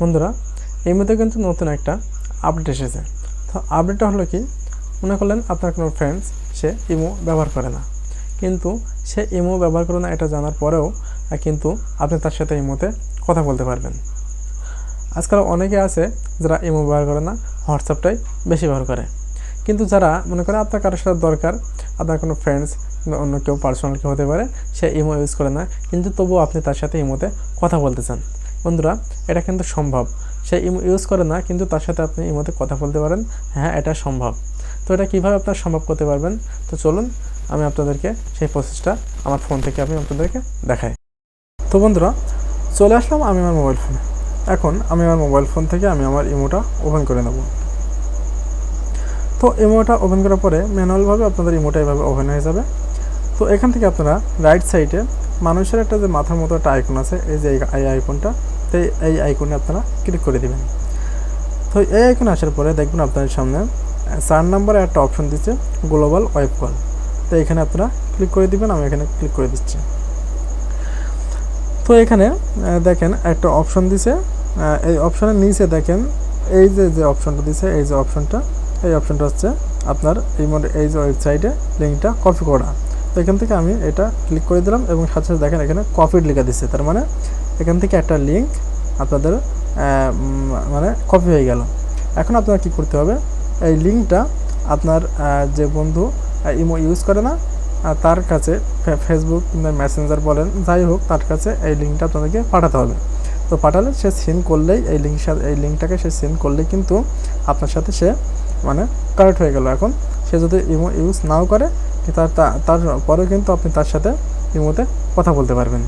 বন্ধুরা এই মধ্যে কিন্তু নতুন একটা আপডেট এসেছে। তো আপডেটটা হলো কি, মনে করলেন আপনার কোনো ফ্রেন্ডস সে ইমো ব্যবহার করে না, কিন্তু সে ইমো ব্যবহার করে না এটা জানার পরেও কিন্তু আপনি তার সাথে ইমোতে কথা বলতে পারবেন। আজকাল অনেকে আছে যারা ইমো ব্যবহার করে না, হোয়াটসঅ্যাপটাই বেশি ব্যবহার করে। কিন্তু যারা মনে করে আপনার কারোর সাথে দরকার, আপনার কোনো ফ্রেন্ডস বা অন্য কেউ পার্সোনাল কেউ হতে পারে, সে ইমো ইউজ করে না কিন্তু তবুও আপনি তার সাথে ইমোতে কথা বলতে চান। বন্ধুরা এটা কিন্তু সম্ভব। সে ইমো ইউজ করে না কিন্তু তার সাথে আপনি ইমোতে কথা বলতে পারেন। হ্যাঁ, এটা সম্ভব। তো এটা কীভাবে আপনার সম্ভব করতে পারবেন, তো চলুন আমি আপনাদেরকে সেই প্রসেসটা আমার ফোন থেকে আমি আপনাদেরকে দেখাই। তো বন্ধুরা চলে আসলাম আমি আমার মোবাইল ফোনে। এখন আমি আমার মোবাইল ফোন থেকে আমি আমার ইমোটা ওপেন করে নেব। তো ইমোটা ওপেন করার পরে ম্যানুয়ালভাবে আপনাদের ইমোটা এভাবে ওপেন হয়ে যাবে। তো এখান থেকে আপনারা রাইট সাইডে মানুষের একটা যে মাথার মতো একটা আইকন আছে, এই যে এই আইকনটা, তো এই আইকনে আপনারা ক্লিক করে দেবেন। তো এই আইকনে আসার পরে দেখবেন আপনাদের সামনে 4 নম্বরে একটা অপশন দিচ্ছে গ্লোবাল ওয়েব কল। তো এখানে আপনারা ক্লিক করে দিবেন। আমি এখানে ক্লিক করে দিচ্ছি। তো এখানে দেখেন একটা অপশন দিছে, এই অপশনের নিচে দেখেন এই যে অপশনটা দিছে, এই যে অপশনটা, এই অপশনটা হচ্ছে আপনার এই যে ওয়েবসাইটে লিঙ্কটা কপি করা। তো এখান থেকে আমি এটা ক্লিক করে দিলাম এবং সাথে সাথে দেখেন এখানে কপিড লেখা দিচ্ছে, তার মানে এখান থেকে একটা লিঙ্ক আপনাদের মানে কপি হয়ে গেল। এখন আপনারা কী করতে হবে, এই লিঙ্কটা আপনার যে বন্ধু ইমো ইউজ করে না তার কাছে, ফেসবুক কিংবা মেসেঞ্জার বলেন, যাই হোক, তার কাছে এই লিঙ্কটা আপনাদেরকে পাঠাতে হবে। তো পাঠালে সে সেন্ড করলেই এই লিঙ্কটাকে সে সেন্ড করলেই কিন্তু আপনার সাথে সে মানে কানেক্ট হয়ে গেল। এখন সে যদি ইমো ইউজ নাও করে তারপরেও কিন্তু আপনি তার সাথে ইমোতে কথা বলতে পারবেন।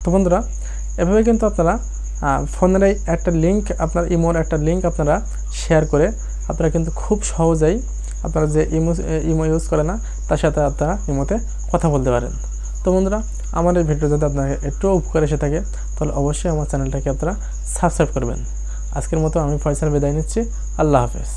তো বন্ধুরা এভাবে কিন্তু আপনারা ফোনের একটা লিঙ্ক, আপনার ইমোর একটা লিঙ্ক আপনারা শেয়ার করে আপনারা কিন্তু খুব সহজেই আপনারা যে ইমো ইউজ করে না তার সাথে আপনারা ইমোতে কথা বলতে পারেন। তো বন্ধুরা আমার এই ভিডিও যদি আপনাকে একটু উপকার এসে থাকে তাহলে অবশ্যই আমার চ্যানেলটাকে আপনারা সাবস্ক্রাইব করবেন। আজকের মতো আমি ফয়সাল বিদায় নিচ্ছি। আল্লাহ হাফেজ।